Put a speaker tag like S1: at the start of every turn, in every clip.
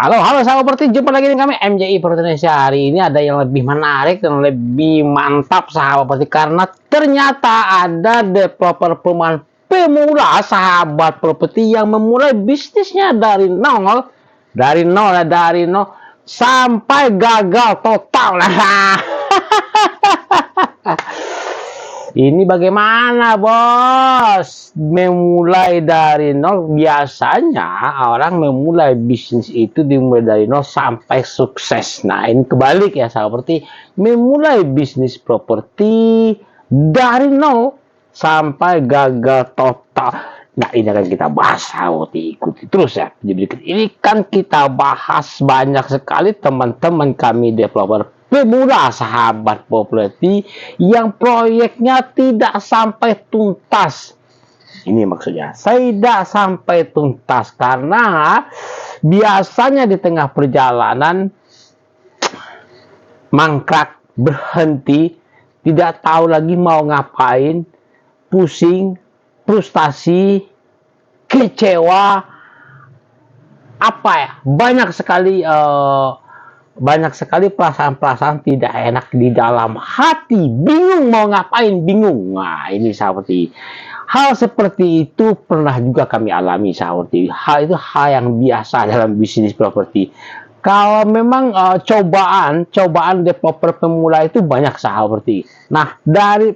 S1: Halo sahabat Properti, jumpa lagi dengan kami MJI Properti Indonesia. Hari ini ada yang lebih menarik dan lebih mantap sahabat Properti, karena ternyata ada developer perumahan pemula sahabat Properti yang memulai bisnisnya dari nol sampai gagal total. Ini bagaimana bos? Memulai dari nol, biasanya orang memulai bisnis itu dimulai dari nol sampai sukses. Nah ini kebalik ya sahabat, seperti memulai bisnis properti dari nol sampai gagal total. Nah ini akan kita bahas sahabat, ikuti terus ya. Jadi ini kan kita bahas banyak sekali teman-teman kami developer pemula sahabat properti yang proyeknya tidak sampai tuntas. Ini maksudnya tidak sampai tuntas karena biasanya di tengah perjalanan mangkrak, berhenti, tidak tahu lagi mau ngapain, pusing, frustasi, kecewa, apa ya, banyak sekali perasaan-perasaan tidak enak di dalam hati, bingung mau ngapain, bingung. Nah ini seperti hal seperti itu pernah juga kami alami seperti hal itu, hal yang biasa dalam bisnis properti. Kalau memang cobaan developer pemula itu banyak seperti. Nah dari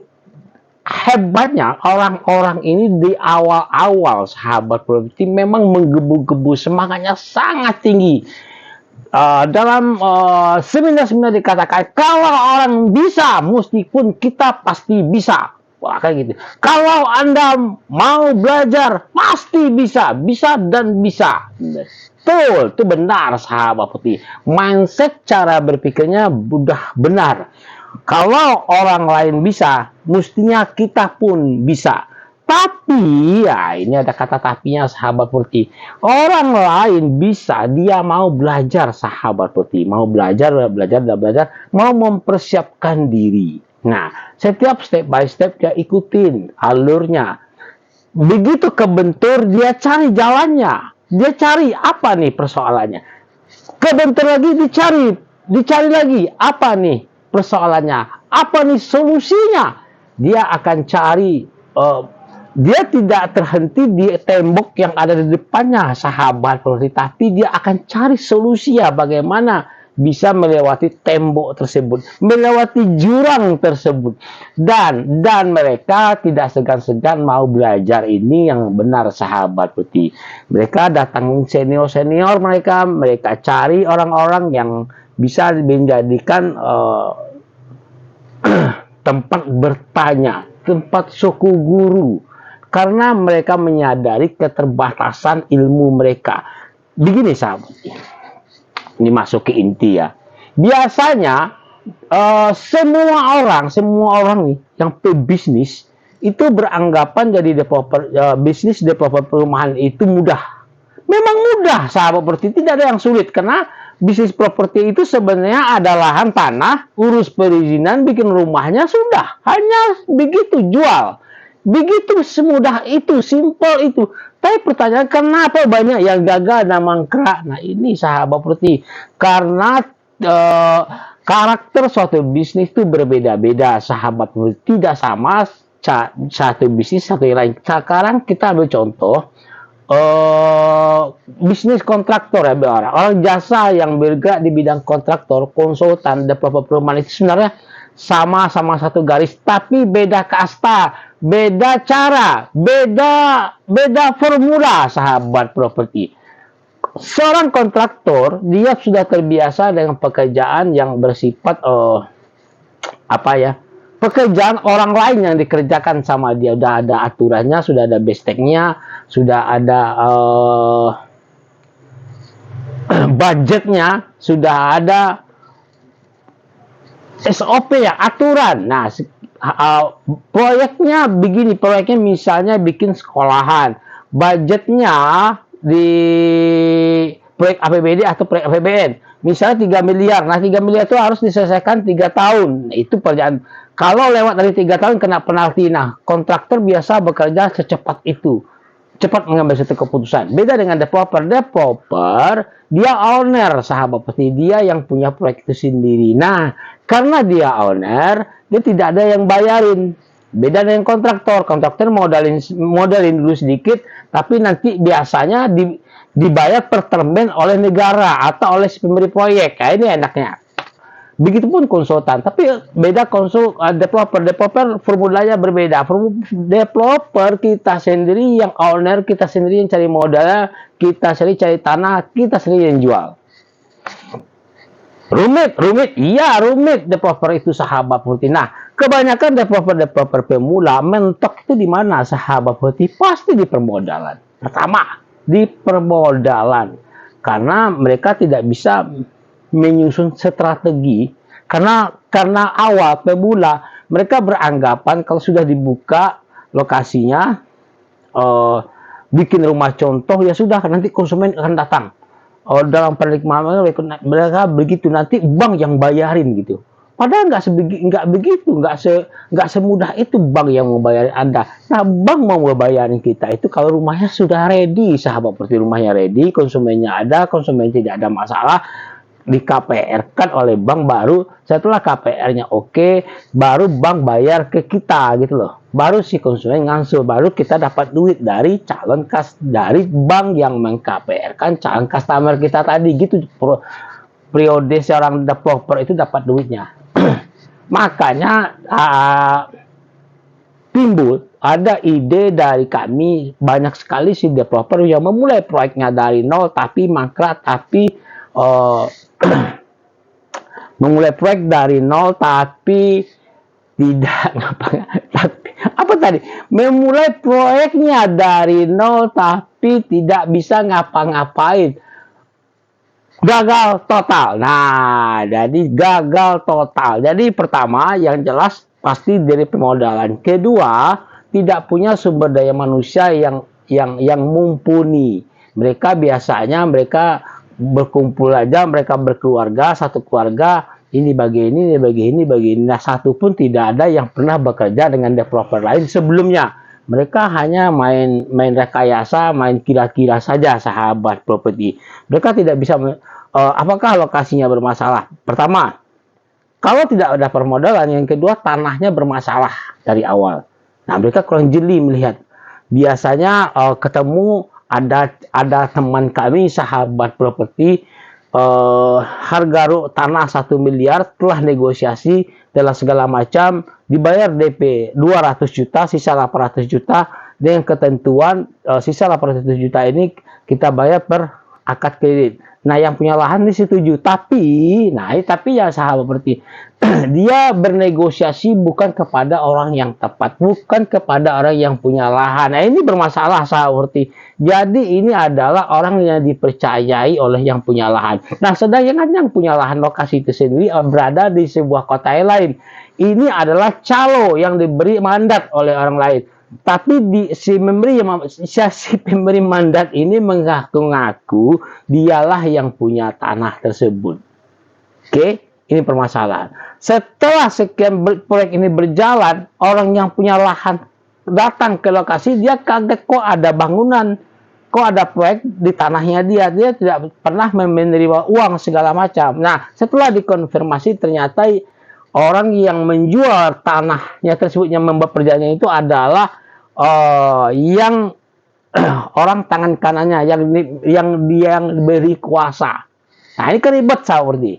S1: hebatnya orang-orang ini di awal-awal sahabat properti memang menggebu-gebu, semangatnya sangat tinggi. Dalam seminar-seminar dikatakan kalau orang bisa, meskipun kita pasti bisa. Wah, kayak gitu. Kalau Anda mau belajar, pasti bisa, bisa dan bisa. Betul, itu benar sahabat putih. Mindset cara berpikirnya udah benar. Kalau orang lain bisa, mestinya kita pun bisa. Tapi, ya ini ada kata tapinya sahabat putih. Orang lain bisa, dia mau belajar sahabat putih. Mau belajar, mau mempersiapkan diri. Nah, setiap step by step dia ikutin alurnya. Begitu kebentur, dia cari jalannya. Dia cari apa nih persoalannya. Kebentur lagi dicari lagi. Apa nih persoalannya? Apa nih solusinya? Dia akan cari, dia tidak terhenti di tembok yang ada di depannya sahabat, tapi dia akan cari solusi ya, bagaimana bisa melewati tembok tersebut, melewati jurang tersebut, dan mereka tidak segan-segan mau belajar. Ini yang benar sahabat putih. Mereka datang senior mereka cari orang-orang yang bisa menjadikan tempat bertanya, tempat suku guru, karena mereka menyadari keterbatasan ilmu mereka. Begini sahabat, ini masuk ke inti ya. Biasanya semua orang nih yang pebisnis itu beranggapan jadi developer, bisnis developer perumahan itu mudah. Memang mudah sahabat properti, tidak ada yang sulit, karena bisnis properti itu sebenarnya ada lahan tanah, urus perizinan, bikin rumahnya, sudah, hanya begitu jual. Begitu semudah itu, simpel itu. Tapi pertanyaan, kenapa banyak yang gagal dan mangkrak? Nah ini sahabat properti, karena karakter suatu bisnis itu berbeda-beda sahabat properti, tidak sama satu bisnis satu yang lain. Sekarang kita ambil contoh bisnis kontraktor ya, orang jasa yang bergerak di bidang kontraktor, konsultan, developer perumahan itu sebenarnya sama-sama satu garis, tapi beda kasta, beda cara, beda formula sahabat properti. Seorang kontraktor dia sudah terbiasa dengan pekerjaan yang bersifat pekerjaan orang lain yang dikerjakan sama dia. Sudah ada aturannya, sudah ada besteknya, sudah ada budgetnya, sudah ada SOP ya, aturan. Nah, proyeknya begini, proyeknya misalnya bikin sekolahan, budgetnya di proyek APBD atau proyek APBN misalnya 3 miliar. Nah 3 miliar itu harus diselesaikan 3 tahun. Nah, itu perjalanan. Kalau lewat dari 3 tahun kena penalti. Nah kontraktor biasa bekerja secepat itu. cepat mengambil satu keputusan. Beda dengan developer. Developer, dia owner, sahabat seperti dia yang punya proyek itu sendiri. Nah, karena dia owner, dia tidak ada yang bayarin. Beda dengan kontraktor. Kontraktor modalin dulu sedikit, tapi nanti biasanya dibayar per termen oleh negara atau oleh si pemberi proyek. Nah, ini enaknya. Begitupun konsultan, tapi beda developer formulanya berbeda. Developer kita sendiri yang owner, kita sendiri yang cari modalnya, kita sendiri cari tanah, kita sendiri yang jual. Rumit, iya rumit developer itu sahabat putih. Nah, kebanyakan developer pemula mentok itu di mana sahabat putih? Pasti di permodalan. Pertama, di permodalan, karena mereka tidak bisa menyusun strategi karena awal pemula mereka beranggapan kalau sudah dibuka lokasinya bikin rumah contoh ya sudah nanti konsumen akan datang dalam penikmatan mereka begitu nanti bank yang bayarin gitu. Padahal nggak begitu, nggak semudah itu bank yang mau bayarin Anda. Nah, bank mau bayarin kita itu kalau rumahnya sudah ready, sahabat seperti rumahnya ready, konsumennya ada, konsumen tidak ada masalah, di KPR-kan oleh bank baru setelah KPR-nya oke, baru bank bayar ke kita gitu loh. Baru si konsumen ngangsul, baru kita dapat duit dari dari bank yang meng-KPR-kan calon customer kita tadi gitu. Periode seorang developer itu dapat duitnya. Makanya timbul ada ide dari kami, banyak sekali si developer yang memulai proyeknya dari nol tapi mangkrak, tapi memulai proyek dari nol tapi tidak apa tadi, memulai proyeknya dari nol tapi tidak bisa ngapa-ngapain, gagal total. Nah, jadi gagal total. Jadi pertama yang jelas pasti dari pemodalan. Kedua, tidak punya sumber daya manusia yang mumpuni. Mereka biasanya berkumpul aja, mereka berkeluarga, satu keluarga ini bagi ini bagi ini. Nah, satu pun tidak ada yang pernah bekerja dengan developer lain sebelumnya. Mereka hanya main rekayasa, main kira-kira saja sahabat properti. Mereka tidak bisa apakah lokasinya bermasalah. Pertama, kalau tidak ada permodalan, yang kedua tanahnya bermasalah dari awal. Nah, mereka kurang jeli melihat. Biasanya ketemu ada teman kami sahabat properti harga tanah 1 miliar telah negosiasi dalam segala macam dibayar DP 200 juta sisa 800 juta dengan ketentuan sisa 800 juta ini kita bayar per akad kredit. Nah, yang punya lahan disetujui, tapi ya sahabat seperti dia bernegosiasi bukan kepada orang yang tepat, bukan kepada orang yang punya lahan. Nah, ini bermasalah sahabat seperti. Jadi ini adalah orang yang dipercayai oleh yang punya lahan. Nah, sedangkan yang punya lahan lokasi itu sendiri berada di sebuah kota yang lain. Ini adalah calo yang diberi mandat oleh orang lain. Tapi si pemberi mandat ini mengaku-ngaku dialah yang punya tanah tersebut. Oke, ini permasalahan. Setelah sekian proyek ini berjalan, orang yang punya lahan datang ke lokasi, dia kaget kok ada bangunan, kok ada proyek di tanahnya dia tidak pernah menerima uang segala macam. Nah, setelah dikonfirmasi ternyata orang yang menjual tanahnya tersebut yang membuat perjanjian itu adalah yang orang tangan kanannya yang beri kuasa. Nah, ini kan ribet seperti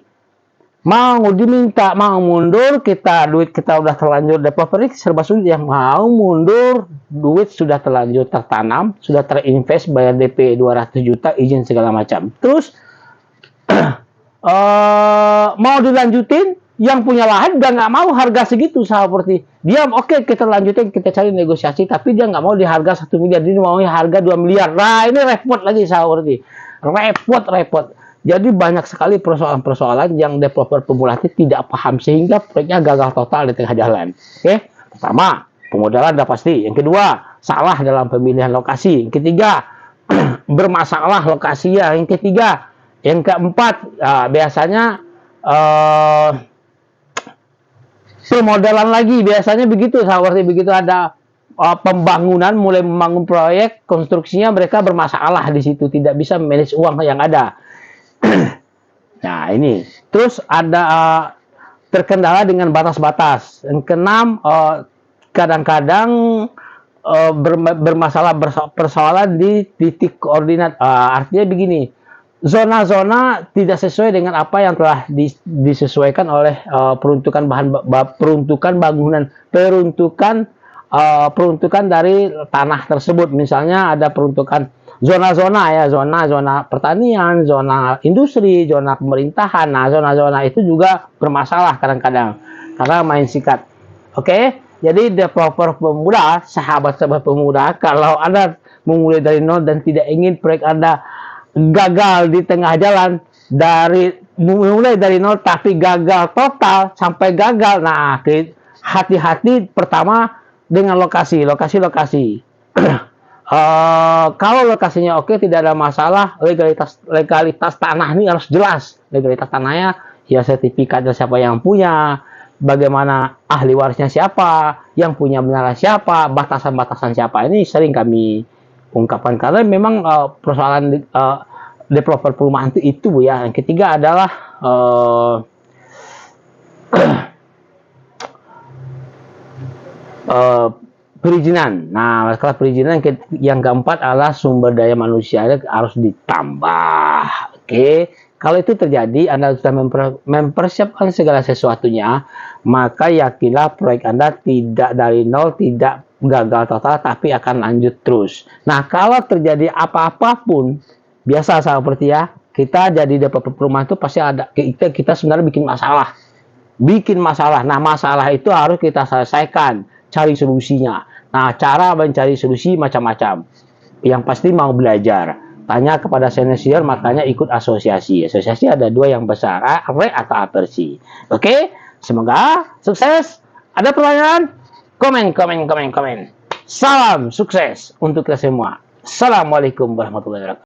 S1: mau diminta mau mundur, duit kita udah terlanjur developer ini serba sulit, yang mau mundur duit sudah terlanjur tertanam, sudah terinvest, bayar DP 200 juta, izin segala macam. Terus mau dilanjutin, yang punya lahan udah nggak mau harga segitu seperti dia. Oke, kita lanjutin, kita cari negosiasi, tapi dia nggak mau di harga 1 miliar, dia mau harga 2 miliar. Nah, ini repot lagi seperti repot. Jadi banyak sekali persoalan-persoalan yang developer pemula tidak paham sehingga proyeknya gagal total di tengah jalan. Oke, pertama pemodalan udah pasti. Yang kedua, salah dalam pemilihan lokasi. Yang ketiga, bermasalah lokasinya. Yang ketiga, yang keempat, biasanya pemodalan lagi, biasanya begitu seperti begitu ada pembangunan, mulai membangun proyek, konstruksinya mereka bermasalah di situ, tidak bisa manage uang yang ada. Nah, ini. Terus ada terkendala dengan batas-batas. Yang keenam, kadang-kadang bermasalah persoalan di titik koordinat. Artinya begini, zona-zona tidak sesuai dengan apa yang telah disesuaikan oleh peruntukan bangunan, peruntukan dari tanah tersebut. Misalnya ada peruntukan zona-zona ya, zona pertanian, zona industri, zona pemerintahan. Nah, zona-zona itu juga bermasalah kadang-kadang karena main sikat. Oke, jadi developer pemuda, sahabat-sahabat pemuda, kalau Anda memulai dari nol dan tidak ingin proyek Anda gagal di tengah jalan, mulai dari nol tapi gagal total sampai gagal. Nah, hati-hati pertama dengan lokasi. Kalau lokasinya oke, tidak ada masalah. Legalitas tanah ini harus jelas. Legalitas tanahnya ya, sertifikatnya siapa yang punya, bagaimana ahli warisnya siapa, yang punya benar siapa, batasan-batasan siapa. Ini sering kami ungkapkan karena memang persoalan developer perumahan itu Bu ya. Yang ketiga adalah perizinan. Nah, setelah perizinan yang keempat adalah sumber daya manusia harus ditambah. Oke, kalau itu terjadi, Anda sudah mempersiapkan segala sesuatunya, maka yakinlah proyek Anda tidak dari nol, tidak gagal total, tapi akan lanjut terus. Nah, kalau terjadi apa-apa pun, biasa seperti ya, kita jadi developer perumahan itu pasti ada, kita sebenarnya bikin masalah. Nah, masalah itu harus kita selesaikan, cari solusinya. Nah, cara mencari solusi macam-macam. Yang pasti mau belajar. Tanya kepada senior, makanya ikut asosiasi. Asosiasi ada dua yang besar, RE atau APERSI. Oke, semoga sukses. Ada pertanyaan? Komen. Salam sukses untuk kita semua. Assalamualaikum warahmatullahi wabarakatuh.